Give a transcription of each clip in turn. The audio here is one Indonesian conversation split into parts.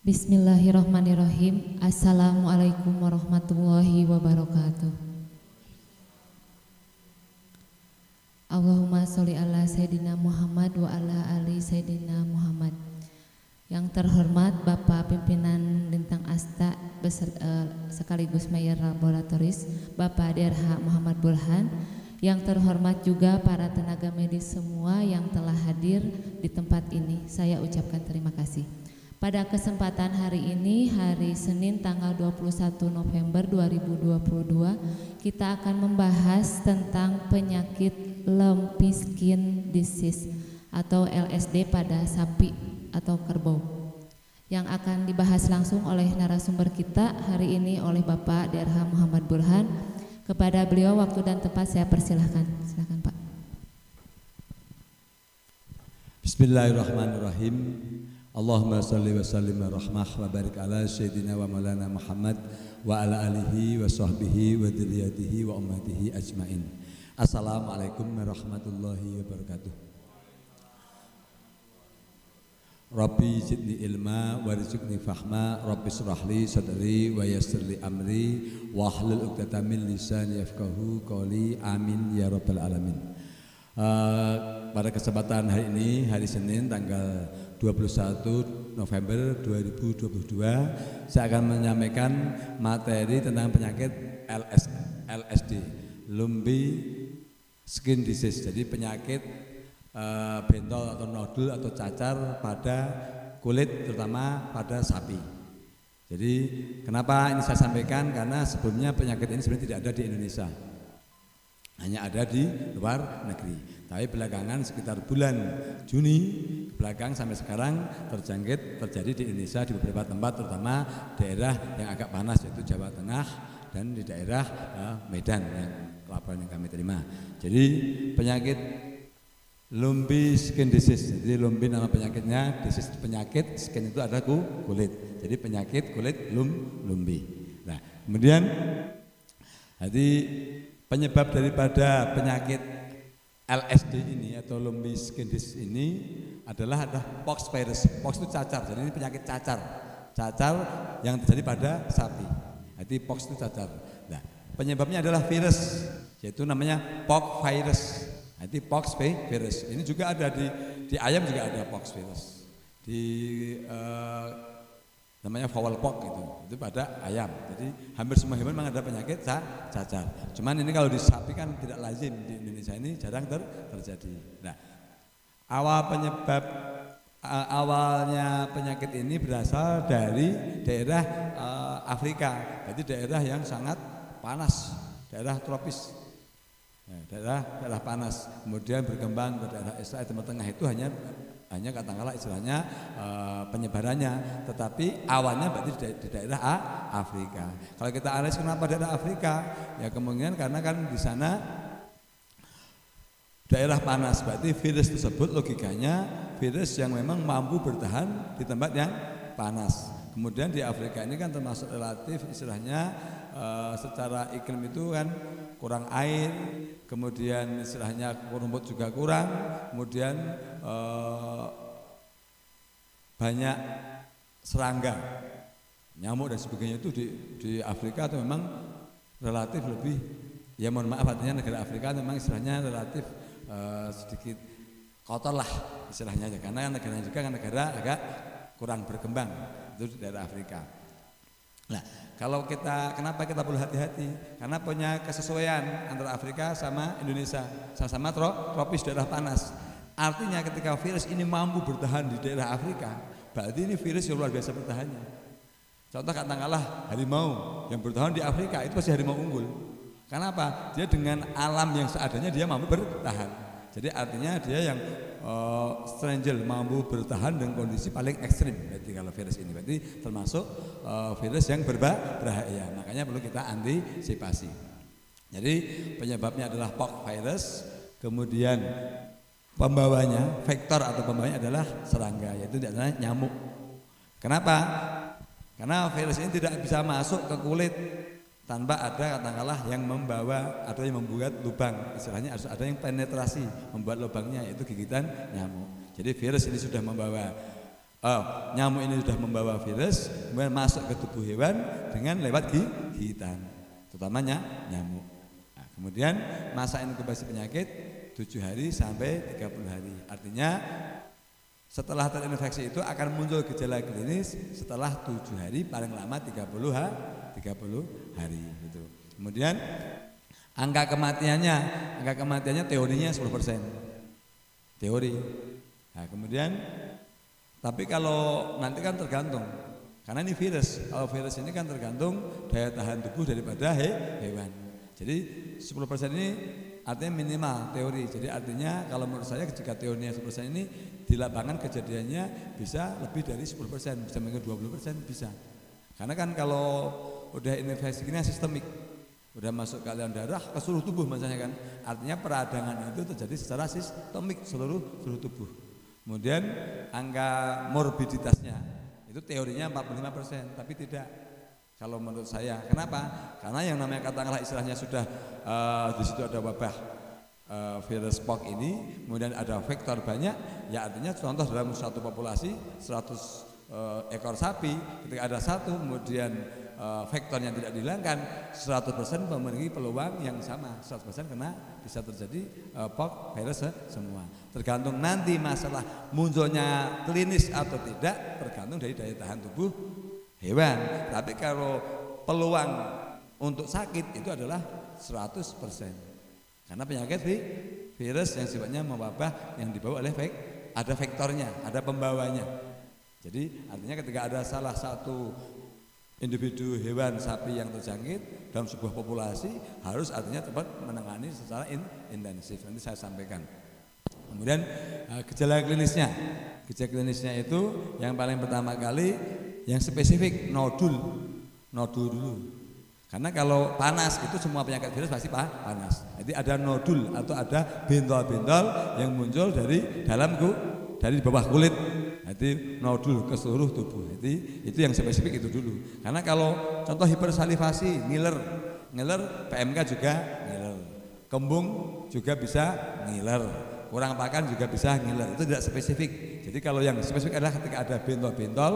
Bismillahirrahmanirrahim. Assalamualaikum warahmatullahi wabarakatuh. Allahumma sholli ala Sayyidina Muhammad wa ala ali Sayyidina Muhammad. Yang terhormat Bapak Pimpinan Lintang Asta sekaligus Mayor Laboratoris Bapak DRH Muhammad Burhan. Yang terhormat juga para tenaga medis semua yang telah hadir di tempat ini. Saya ucapkan terima kasih. Pada kesempatan hari ini, hari Senin tanggal 21 November 2022, kita akan membahas tentang penyakit lumpy skin disease atau LSD pada sapi atau kerbau. Yang akan dibahas langsung oleh narasumber kita hari ini oleh Bapak DRH Muhammad Burhan. Kepada beliau waktu dan tempat saya persilahkan. Silakan Pak. Bismillahirrahmanirrahim. Allahumma salli wa sallim wa rahmah wa barik ala Sayyidina wa maulana Muhammad wa ala alihi wa sahbihi wa dzurriyyatihi wa ummatihi ajmain. Assalamualaikum warahmatullahi wabarakatuh. Rabbi zidni ilma warzuqni fahma, Rabbi shrahli sadri wa yassirli amri wahlul 'uqdatam min lisani yafqahu qawli, amin ya rabbal alamin. Pada kesempatan hari ini, hari Senin tanggal 21 November 2022, saya akan menyampaikan materi tentang penyakit LSD, lumpy skin disease. Jadi penyakit bentol atau nodul atau cacar pada kulit, terutama pada sapi. Jadi kenapa ini saya sampaikan? Karena sebelumnya penyakit ini sebenarnya tidak ada di Indonesia, hanya ada di luar negeri. Tapi belakangan sekitar bulan Juni belakang sampai sekarang terjadi di Indonesia di beberapa tempat, terutama daerah yang agak panas yaitu Jawa Tengah dan di daerah Medan yang laporan yang kami terima. Jadi penyakit lumpy skin disease. Jadi lumpy nama penyakitnya, disease penyakit, skin itu ada kulit. Jadi penyakit kulit lumpy. Nah, kemudian jadi penyebab daripada penyakit LSD ini atau lumpy skin disease ini adalah pox virus. Pox itu cacar, jadi ini penyakit cacar yang terjadi pada sapi. Jadi pox itu cacar. Nah, penyebabnya adalah virus, yaitu namanya pox virus. Jadi pox virus. Ini juga ada di ayam, juga ada pox virus. Di namanya fowl pox itu pada ayam. Jadi hampir semua hewan memang ada penyakit cacar. Cuman ini kalau di sapi kan tidak lazim, di Indonesia ini jarang terjadi. Nah, awalnya penyakit ini berasal dari daerah Afrika. Jadi daerah yang sangat panas, daerah tropis. Nah, daerah panas. Kemudian berkembang ke daerah Israel Timur Tengah, itu hanya katakanlah istilahnya penyebarannya, tetapi awalnya berarti di daerah Afrika. Kalau kita analisis kenapa daerah Afrika, ya kemungkinan karena kan di sana daerah panas, berarti virus tersebut logikanya virus yang memang mampu bertahan di tempat yang panas. Kemudian di Afrika ini kan termasuk relatif istilahnya secara iklim itu kan kurang air, kemudian istilahnya rumput juga kurang, kemudian banyak serangga, nyamuk dan sebagainya. Itu di Afrika itu memang relatif lebih, ya mohon maaf artinya negara Afrika memang istilahnya relatif sedikit kotor lah istilahnya, karena negaranya juga kan negara agak kurang berkembang, itu di daerah Afrika. Nah, kalau kenapa kita perlu hati-hati? Karena punya kesesuaian antara Afrika sama Indonesia, sama-sama tropis, daerah panas. Artinya ketika virus ini mampu bertahan di daerah Afrika, berarti ini virus yang luar biasa bertahannya. Contoh katakanlah harimau yang bertahan di Afrika, itu pasti harimau unggul. Kenapa? Dia dengan alam yang seadanya dia mampu bertahan. Jadi artinya dia yang strangle, mampu bertahan dengan kondisi paling ekstrim. Berarti kalau virus ini berarti termasuk virus yang berbahaya. Makanya perlu kita antisipasi. Jadi penyebabnya adalah pox virus, kemudian pembawanya, vektor atau pembawanya adalah serangga, yaitu adalah nyamuk. Kenapa? Karena virus ini tidak bisa masuk ke kulit tanpa ada katakanlah yang membawa atau yang membuat lubang, istilahnya harus ada yang penetrasi membuat lubangnya, yaitu gigitan nyamuk. Jadi virus ini sudah membawa nyamuk ini sudah membawa virus, kemudian masuk ke tubuh hewan dengan lewat gigitan, terutamanya nyamuk. Nah, kemudian masa inkubasi penyakit 7 hari sampai 30 hari. Artinya setelah terinfeksi itu akan muncul gejala klinis setelah 7 hari, paling lama 30 hari gitu. Kemudian angka kematiannya teorinya 10%. Teori. Nah, kemudian tapi kalau nanti kan tergantung, karena ini virus. Kalau virus ini kan tergantung daya tahan tubuh daripada hewan. Jadi 10% ini artinya minimal teori. Jadi artinya kalau menurut saya jika teorinya 10% ini di lapangan kejadiannya bisa lebih dari 10%, bisa mungkin 20% bisa. Karena kan kalau udah infeksi ini sistemik, udah masuk ke aliran darah ke seluruh tubuh misalnya kan. Artinya peradangan itu terjadi secara sistemik seluruh tubuh. Kemudian angka morbiditasnya itu teorinya 45%, tapi tidak. Kalau menurut saya, kenapa? Karena yang namanya katakanlah istilahnya sudah di situ ada wabah virus POK ini, kemudian ada vektor banyak, ya artinya contoh dalam satu populasi 100 ekor sapi, ketika ada satu kemudian vektornya tidak dihilangkan, 100% memiliki peluang yang sama, 100% kena bisa terjadi POK virus semua. Tergantung nanti masalah munculnya klinis atau tidak, tergantung dari daya tahan tubuh hewan. Tapi kalau peluang untuk sakit itu adalah 100%. Karena penyakit virus yang sifatnya mewabah yang dibawa oleh ada vektornya, ada pembawanya. Jadi artinya ketika ada salah satu individu hewan sapi yang terjangkit dalam sebuah populasi harus artinya cepat menangani secara intensif. Nanti saya sampaikan. Kemudian gejala klinisnya itu yang paling pertama kali yang spesifik nodul dulu. Karena kalau panas itu semua penyakit virus pasti panas. Jadi ada nodul atau ada bentol-bentol yang muncul dari dari bawah kulit. Jadi nodul ke seluruh tubuh. Jadi itu yang spesifik itu dulu. Karena kalau contoh hipersalivasi, ngiler PMK juga ngiler. Kembung juga bisa ngiler. Kurang makan juga bisa ngiler. Itu tidak spesifik. Jadi kalau yang spesifik adalah ketika ada bentol-bentol,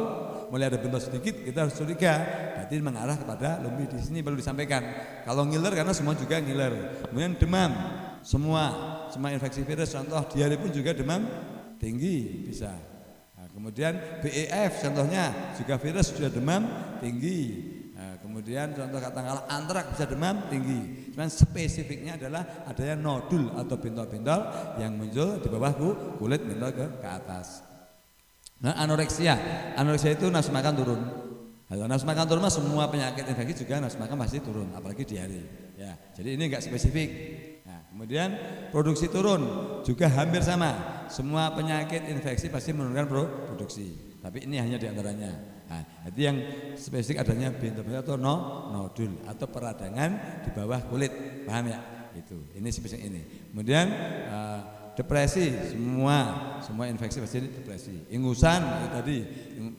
mulai ada bentol sedikit, kita harus curiga. Berarti mengarah kepada lumih. Di sini perlu disampaikan. Kalau ngiler karena semua juga ngiler. Kemudian demam, semua infeksi virus. Contoh diare pun juga demam tinggi bisa. Nah, kemudian BEF contohnya juga virus sudah demam tinggi. Nah, kemudian contoh katakanlah antrak bisa demam tinggi. Cuman spesifiknya adalah adanya nodul atau bentol-bentol yang muncul di bawah kulit bentol ke atas. Nah, anoreksia itu nafsu makan turun. Kalau nafsu makan turun semua penyakit infeksi juga nafsu makan pasti turun, apalagi diare. Ya, jadi ini enggak spesifik. Nah, kemudian produksi turun juga hampir sama. Semua penyakit infeksi pasti menurunkan produksi. Tapi ini hanya diantaranya. Nah, jadi yang spesifik adanya bentol-bentol atau nodul atau peradangan di bawah kulit, paham ya? Itu. Ini spesifik ini. Kemudian depresi, semua infeksi pasti depresi. Ingusan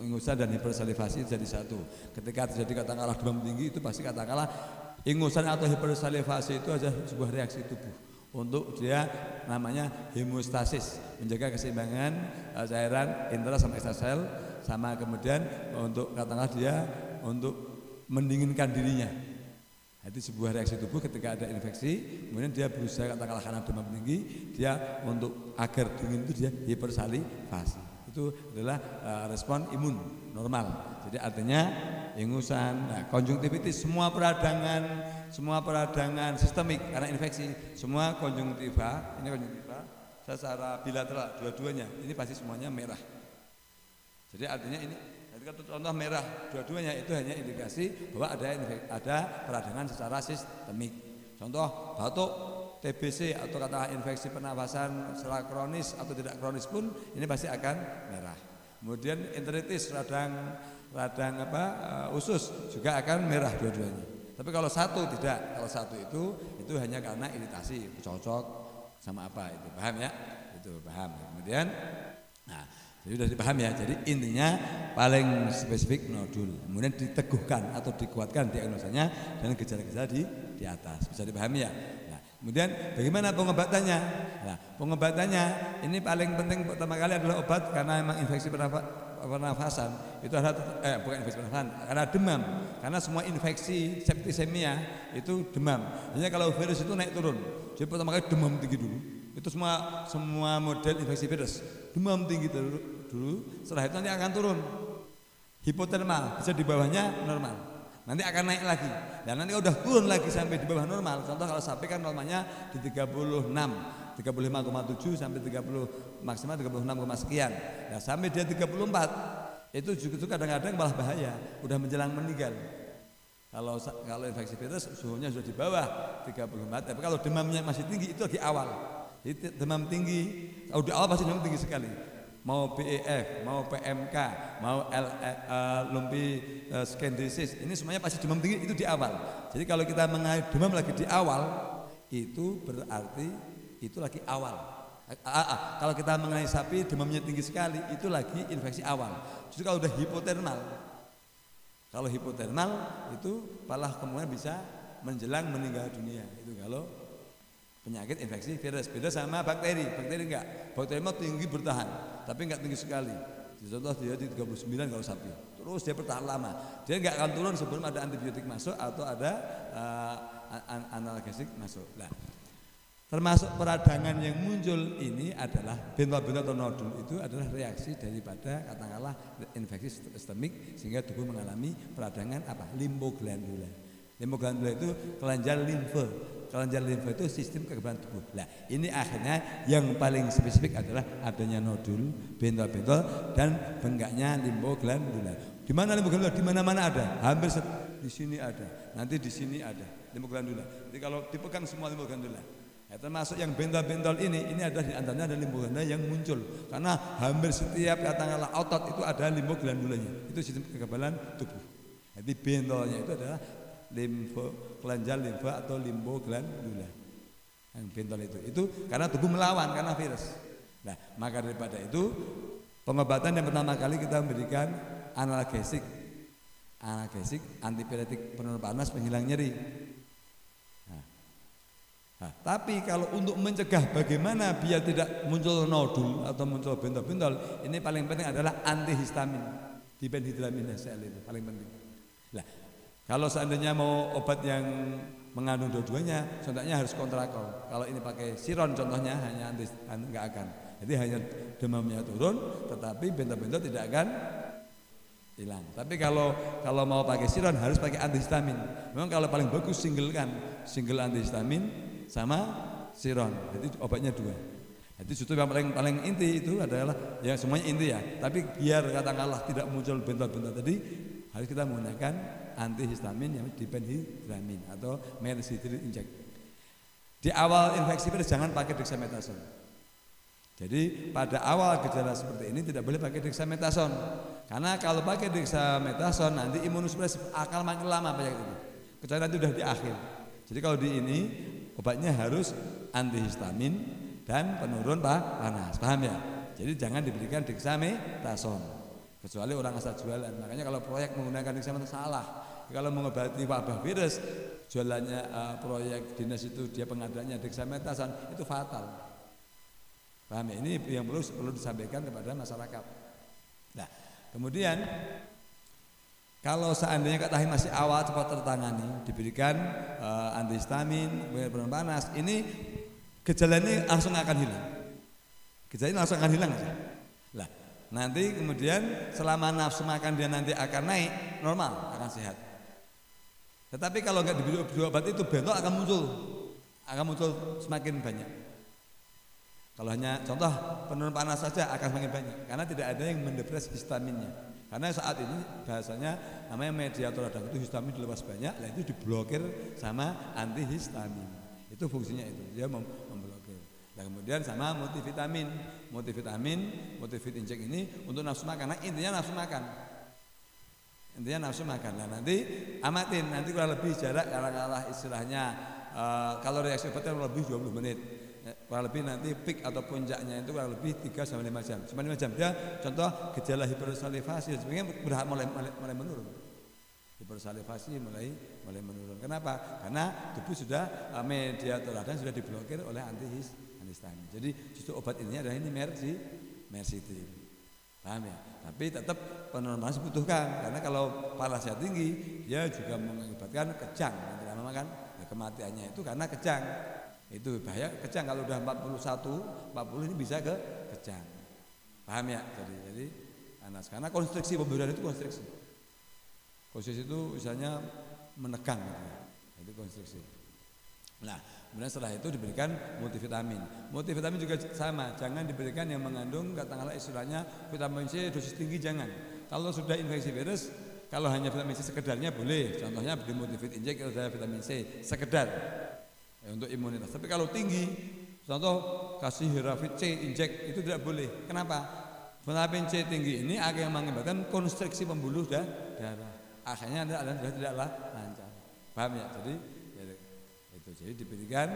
ingusan dan hipersalivasi jadi satu. Ketika terjadi katakanlah demam tinggi itu pasti katakanlah ingusan atau hipersalivasi itu adalah sebuah reaksi tubuh untuk dia namanya hemostasis, menjaga keseimbangan cairan intra sama ekstrasel, sama kemudian untuk katakanlah dia untuk mendinginkan dirinya. Itu sebuah reaksi tubuh ketika ada infeksi, kemudian dia berusaha katakanlah karena demam tinggi, dia untuk agar dingin itu dia hipersalivasi. Itu adalah respon imun normal. Jadi artinya ingusan, konjungtivitis, semua peradangan sistemik karena infeksi, semua konjungtiva secara bilateral dua-duanya ini pasti semuanya merah. Jadi artinya ini contoh merah dua-duanya itu hanya indikasi bahwa ada peradangan secara sistemik. Contoh batuk, TBC atau katakanlah infeksi pernafasan secara kronis atau tidak kronis pun ini pasti akan merah. Kemudian enteritis radang usus juga akan merah dua-duanya. Tapi kalau satu tidak, kalau satu itu hanya karena iritasi, cocok sama apa itu, paham ya? Itu paham. Kemudian jadi sudah dipaham ya. Jadi intinya paling spesifik nodul, kemudian diteguhkan atau dikuatkan diagnosanya dan gejala-gejala di atas. Bisa dipahami ya? Nah, kemudian bagaimana pengobatannya? Nah, pengobatannya ini paling penting pertama kali adalah obat karena memang infeksi pernafasan itu ada bukan infeksi pernafasan, karena demam. Karena semua infeksi septisemia itu demam. Hanya kalau virus itu naik turun. Jadi pertama kali demam tinggi dulu. Itu semua model infeksi virus demam tinggi dulu. Setelah itu nanti akan turun. Hipotermal, bisa di bawahnya normal. Nanti akan naik lagi. Dan nanti udah turun lagi sampai di bawah normal. Contoh kalau sapi kan normalnya di 36, 35,7 sampai 30 maksimal 36, sekian. Nah, sampai dia 34 itu juga kadang-kadang malah bahaya, udah menjelang meninggal. Kalau infeksi virus suhunya sudah di bawah 34, tapi kalau demamnya masih tinggi itu lagi awal. Jadi demam tinggi, kalau di awal pasti demam tinggi sekali. Mau BEF, mau PMK, mau lumpectosis, ini semuanya pasti demam tinggi itu di awal. Jadi kalau kita mengalami demam lagi di awal, itu berarti itu lagi awal. Kalau kita mengenai sapi demamnya tinggi sekali, itu lagi infeksi awal. Jadi kalau udah hipotermal, kalau hipotermal itu malah kemudian bisa menjelang meninggal dunia. Itu kalau penyakit infeksi virus. Beda sama bakteri. Bakteri enggak. Bakteri mah tinggi bertahan, tapi enggak tinggi sekali. Contoh dia di 39 kalau sapi. Terus dia bertahan lama. Dia enggak akan turun sebelum ada antibiotik masuk atau ada analgesik masuk. Nah, termasuk peradangan yang muncul ini adalah bentol-bentol atau nodul itu adalah reaksi daripada katakanlah infeksi sistemik sehingga tubuh mengalami peradangan limfoglandula. Limfoglandula itu kelenjar limfe. Kelenjar limfe itu sistem kekebalan tubuh. Nah, ini akhirnya yang paling spesifik adalah adanya nodul, bentol-bentol dan bengkaknya limfoglandula. Di mana limfoglandula? Di mana-mana ada. Hampir di sini ada. Nanti di sini ada limfoglandula. Jadi kalau dipegang semua limfoglandula. Ya, termasuk yang bentol-bentol ini adalah di antaranya ada limfoglandula yang muncul karena hampir setiap katakanlah otot itu ada limfoglandulanya. Itu sistem kekebalan tubuh. Jadi bentolnya itu adalah kelenjar limfa atau limfoglandula. Yang bentol itu karena tubuh melawan karena virus. Nah, maka daripada itu pengobatan yang pertama kali kita memberikan analgesik, antipiretik penurun panas, penghilang nyeri. Nah, tapi kalau untuk mencegah bagaimana biar tidak muncul nodul atau muncul bentol-bentol, ini paling penting adalah antihistamin, diphenhydramine itu paling penting. Nah, kalau seandainya mau obat yang mengandung dua-duanya, contohnya harus kontrakol. Kalau ini pakai siron contohnya hanya nggak akan. Jadi hanya demamnya turun, tetapi bentol-bentol tidak akan hilang. Tapi kalau mau pakai siron harus pakai antihistamin. Memang kalau paling bagus single antihistamin sama siron, jadi obatnya dua. Jadi justru yang paling inti itu adalah ya semuanya inti ya. Tapi biar katakanlah tidak muncul bentol-bentol tadi, harus kita menggunakan antihistamin yang diphenhydramine atau mercedil inject. Di awal infeksi virus jangan pakai dexamethasone. Jadi pada awal gejala seperti ini tidak boleh pakai dexamethasone. Karena kalau pakai dexamethasone nanti imunosupresif akan makin lama penyakit itu. Kecuali nanti sudah di akhir. Jadi kalau di ini obatnya harus antihistamin dan penurun panas, paham ya? Jadi jangan diberikan dexamethasone kecuali orang asal jualan. Makanya kalau proyek menggunakan dexamethasone salah. Kalau mengobati wabah virus, jualannya proyek dinas itu dia pengadaannya dexamethasone itu fatal. Paham ya? Ini yang perlu disampaikan kepada masyarakat. Nah, kemudian kalau seandainya katakan masih awal cepat tertangani, diberikan antihistamin, penurun panas, ini gejala ini langsung akan hilang. Gejala ini langsung akan hilang aja. Lah, nanti kemudian selama nafsu makan dia nanti akan naik, normal, akan sehat. Tetapi kalau nggak diberi obat itu bentol akan muncul semakin banyak. Kalau hanya contoh penurun panas saja akan semakin banyak, karena tidak ada yang mendepres histaminnya. Karena saat ini bahasanya namanya mediator radang itu histamin dilepas banyak, lah itu diblokir sama antihistamin. Itu fungsinya itu, dia memblokir. Nah, kemudian sama multivitamin inject ini untuk nafsu makan. Nah, intinya nafsu makan. Nah, nanti amatin, nanti kurang lebih jarak katakanlah istilahnya kalau reaksi obatnya kurang lebih 20 menit. Kurang lebih nanti peak atau puncaknya itu kurang lebih 3-5 jam. Cuma 5 jam dia contoh gejala hipersalivasi sebenarnya sudah mulai menurun. Hipersalivasi mulai menurun. Kenapa? Karena tubuh sudah mediator radang sudah diblokir oleh antihistamin. Jadi justru obat ini adalah ini mercedil. Paham ya? Tapi tetap penurunan panas dibutuhkan karena kalau panasnya tinggi dia juga mengakibatkan kejang. Lama-lama kan ya, kematiannya itu karena kejang. Itu bahaya kejang kalau udah 41, 40 ini bisa ke kejang. Paham ya? Jadi panas karena konstruksi pemburuan itu konstruksi. Konstruksi itu misalnya menegang gitu ya. Itu konstruksi. Nah, kemudian setelah itu diberikan multivitamin. Multivitamin juga sama, jangan diberikan yang mengandung katakanlah istilahnya vitamin C dosis tinggi jangan. Kalau sudah infeksi virus, kalau hanya vitamin C sekedarnya boleh. Contohnya beri multivit injek kalau ada vitamin C sekedar ya, untuk imunitas. Tapi kalau tinggi, contoh kasih Hiravit C injek itu tidak boleh. Kenapa? Vitamin C tinggi ini akan mengakibatkan konstruksi pembuluh darah. Akhirnya Anda sudah tidaklah lancar. Paham ya? Jadi diberikan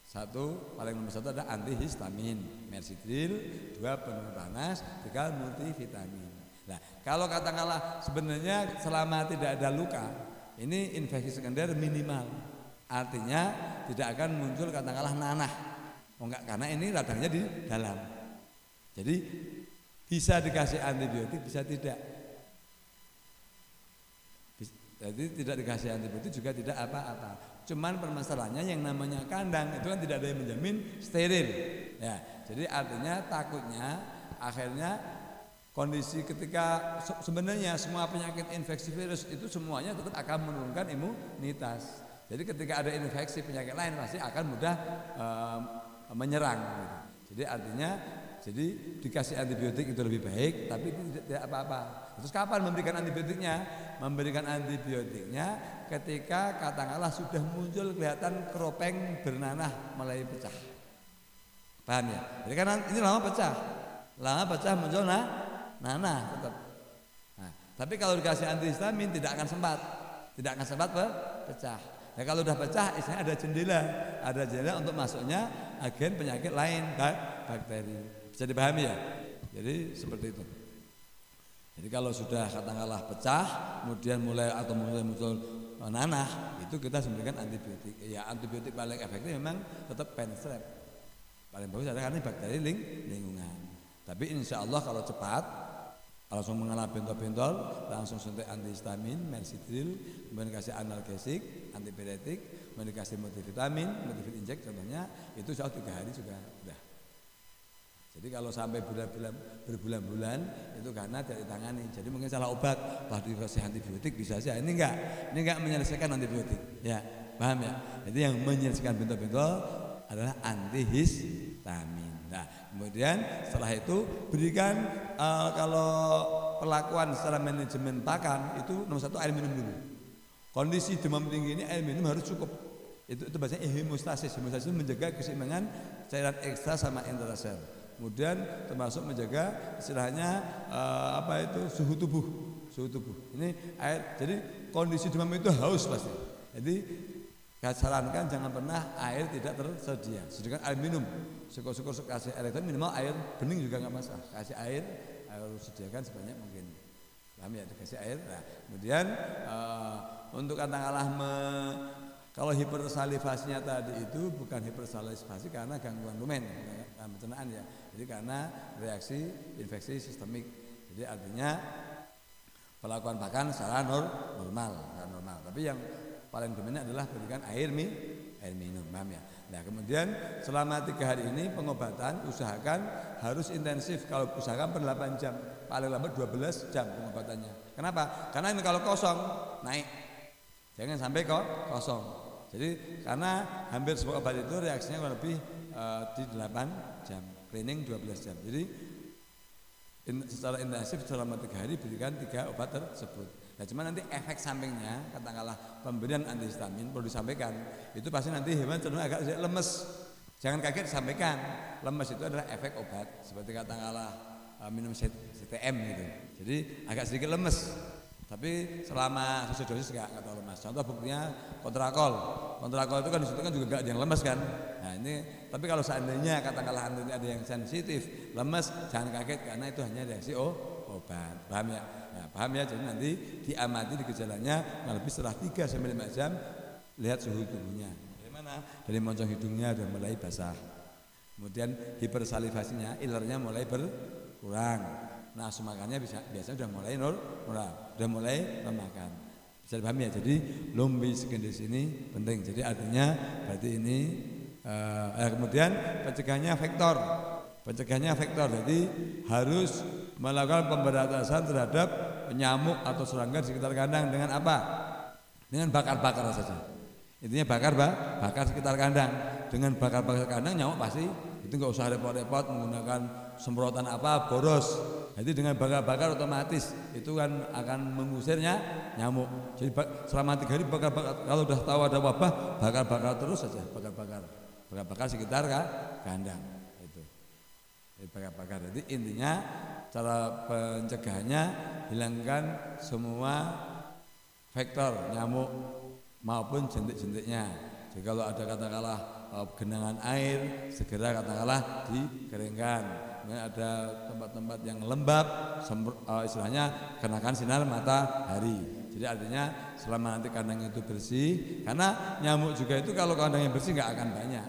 satu, paling nomor satu ada antihistamin, mersidril, 2 penurun panas, 3 multivitamin. Nah, kalau katakanlah sebenarnya selama tidak ada luka, ini infeksi sekunder minimal. Artinya tidak akan muncul katakanlah nanah. Oh enggak, karena ini radangnya di dalam. Jadi bisa dikasih antibiotik, bisa tidak. Jadi tidak dikasih antibiotik juga tidak apa-apa. Cuman permasalahannya yang namanya kandang itu kan tidak ada yang menjamin steril. Ya, jadi artinya takutnya akhirnya kondisi ketika sebenarnya semua penyakit infeksi virus itu semuanya tetap akan menurunkan imunitas. Jadi ketika ada infeksi penyakit lain pasti akan mudah menyerang. Gitu. Jadi artinya dikasih antibiotik itu lebih baik, tapi tidak apa-apa. Terus kapan memberikan antibiotiknya? Memberikan antibiotiknya ketika katakanlah sudah muncul kelihatan keropeng bernanah mulai pecah. Paham ya? Jadi karena ini lama pecah muncul nanah tetap. Nah, tapi kalau dikasih antihistamin tidak akan sempat pecah. Nah, kalau sudah pecah, istilahnya ada jendela untuk masuknya agen penyakit lain, bakteri. Bisa dipahami ya? Jadi seperti itu. Jadi kalau sudah katakanlah pecah, kemudian mulai muncul nanah, itu kita memberikan antibiotik. Ya antibiotik paling efektif memang tetap penicillin. Paling bagus adalah karena bakteri lingkungan. Tapi insya Allah kalau cepat, langsung mengalami bentol-bentol, langsung suntik antihistamin, mersidril, kemudian kasih analgesik, antipiretik, kemudian kasih multivitamin, multivit injek contohnya, itu soal 3 hari juga sudah. Jadi kalau sampai berbulan-bulan itu karena tidak ditangani. Jadi mungkin salah obat, dikasih antibiotik bisa saja. Ini enggak menyelesaikan antibiotik. Ya, paham ya? Jadi yang menyelesaikan bentol-bentol adalah antihistamin. Nah, kemudian setelah itu berikan kalau perlakuan secara manajemen pakan itu nomor 1 air minum dulu. Kondisi demam tinggi ini air minum harus cukup. Itu bahasanya hemostasis. Hemostasis itu menjaga keseimbangan cairan ekstra sama intrasel. Kemudian termasuk menjaga istilahnya suhu tubuh. Ini air. Jadi kondisi demam itu haus pasti. Jadi saya sarankan jangan pernah air tidak tersedia. Sediakan air minum. Syukur-syukur kasih air itu minimal air bening juga nggak masalah. Kasih air harus sediakan sebanyak mungkin. Paham ya? Dikasih air. Nah, kemudian untuk katakanlah kalau hipersalivasinya tadi itu bukan hipersalivasi karena gangguan lumen, pencernaan ya. Jadi karena reaksi infeksi sistemik. Jadi artinya perlakuan pakan secara normal. Tapi yang paling dominan adalah berikan air minum, paham ya. Nah, kemudian selama 3 hari ini pengobatan usahakan harus intensif. Kalau usahakan per 8 jam, paling lambat 12 jam pengobatannya. Kenapa? Karena ini kalau kosong naik. Jangan sampai kosong. Jadi karena hampir semua obat itu reaksinya kurang lebih di 8 jam, cleaning 12 jam. Jadi secara intensif selama 3 hari berikan 3 obat tersebut. Nah, cuma nanti efek sampingnya katakanlah pemberian antihistamin perlu disampaikan. Itu pasti nanti hewan cenderung agak lemes. Jangan kaget sampaikan. Lemes itu adalah efek obat seperti katakanlah minum CTM gitu. Jadi agak sedikit lemes. Tapi selama sesuai dosis enggak terlalu lemas. Contoh buktinya kontrakol. Kontrakol itu kan disitu kan juga enggak ada yang lemes kan. Nah, ini tapi kalau seandainya katakanlah nanti ada yang sensitif, lemes, jangan kaget karena itu hanya reaksi obat. Paham ya? Nah, paham ya? Jadi nanti diamati di gejalanya lebih setelah 3 sampai 5 jam lihat suhu tubuhnya. Dari mana? Dari moncong hidungnya sudah mulai basah. Kemudian hipersalivasinya, ilernya mulai berkurang. nafsu makannya biasanya udah mulai udah mulai memakan. Bisa dipahami ya. Jadi lumbis gendis ini penting. Jadi artinya berarti ini kemudian pencegahannya vektor. Jadi harus melakukan pemberantasan terhadap nyamuk atau serangga di sekitar kandang dengan apa? Dengan bakar-bakar saja. Intinya bakar sekitar kandang. Dengan bakar-bakar kandang nyamuk pasti itu nggak usah repot-repot menggunakan semprotan apa boros. Jadi dengan bakar-bakar otomatis itu kan akan mengusirnya nyamuk. Jadi selama 3 hari bakar-bakar. Kalau udah tahu ada wabah bakar-bakar terus saja, bakar-bakar sekitar kandang itu. Jadi bakar-bakar. Jadi intinya cara pencegahannya hilangkan semua vektor nyamuk maupun jentik-jentiknya. Jadi kalau ada katakanlah genangan air segera katakanlah dikeringkan. Kemudian ada tempat-tempat yang lembab istilahnya kenakan sinar matahari. Jadi artinya selama nanti kandang itu bersih, karena nyamuk juga itu kalau kandangnya bersih nggak akan banyak.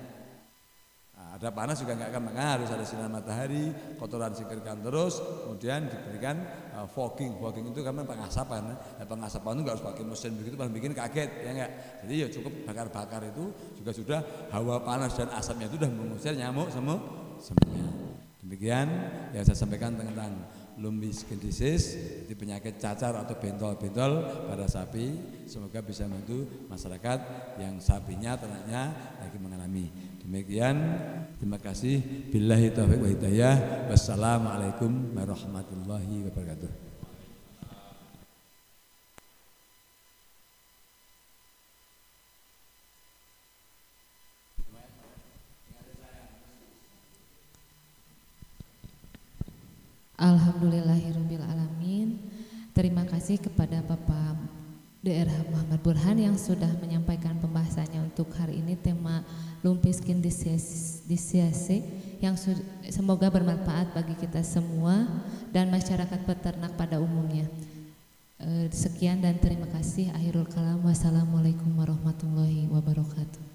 Ada panas juga nggak akan, makanya harus ada sinar matahari, kotoran singkirkan terus, kemudian diberikan fogging itu kan pengasapan. Pengasapan itu nggak harus pakai mesin begitu, malah bikin kaget ya nggak. Jadi ya cukup bakar-bakar itu juga sudah hawa panas dan asapnya itu sudah mengusir nyamuk semuanya. Demikian yang saya sampaikan tentang lumbis skin disease, jadi penyakit cacar atau bentol-bentol pada sapi. Semoga bisa membantu masyarakat yang sapinya ternaknya lagi mengalami. Demikian, terima kasih. Billahi taufiq wa hidayah. Wassalamualaikum warahmatullahi wabarakatuh. Alhamdulillahirabbil alamin. Terima kasih kepada Bapak DRH Muhammad Burhan yang sudah menyampaikan pembahasannya untuk hari ini tema lumpis skin disease yang semoga bermanfaat bagi kita semua dan masyarakat peternak pada umumnya. Sekian dan terima kasih. Akhirul kalam. Wassalamualaikum warahmatullahi wabarakatuh.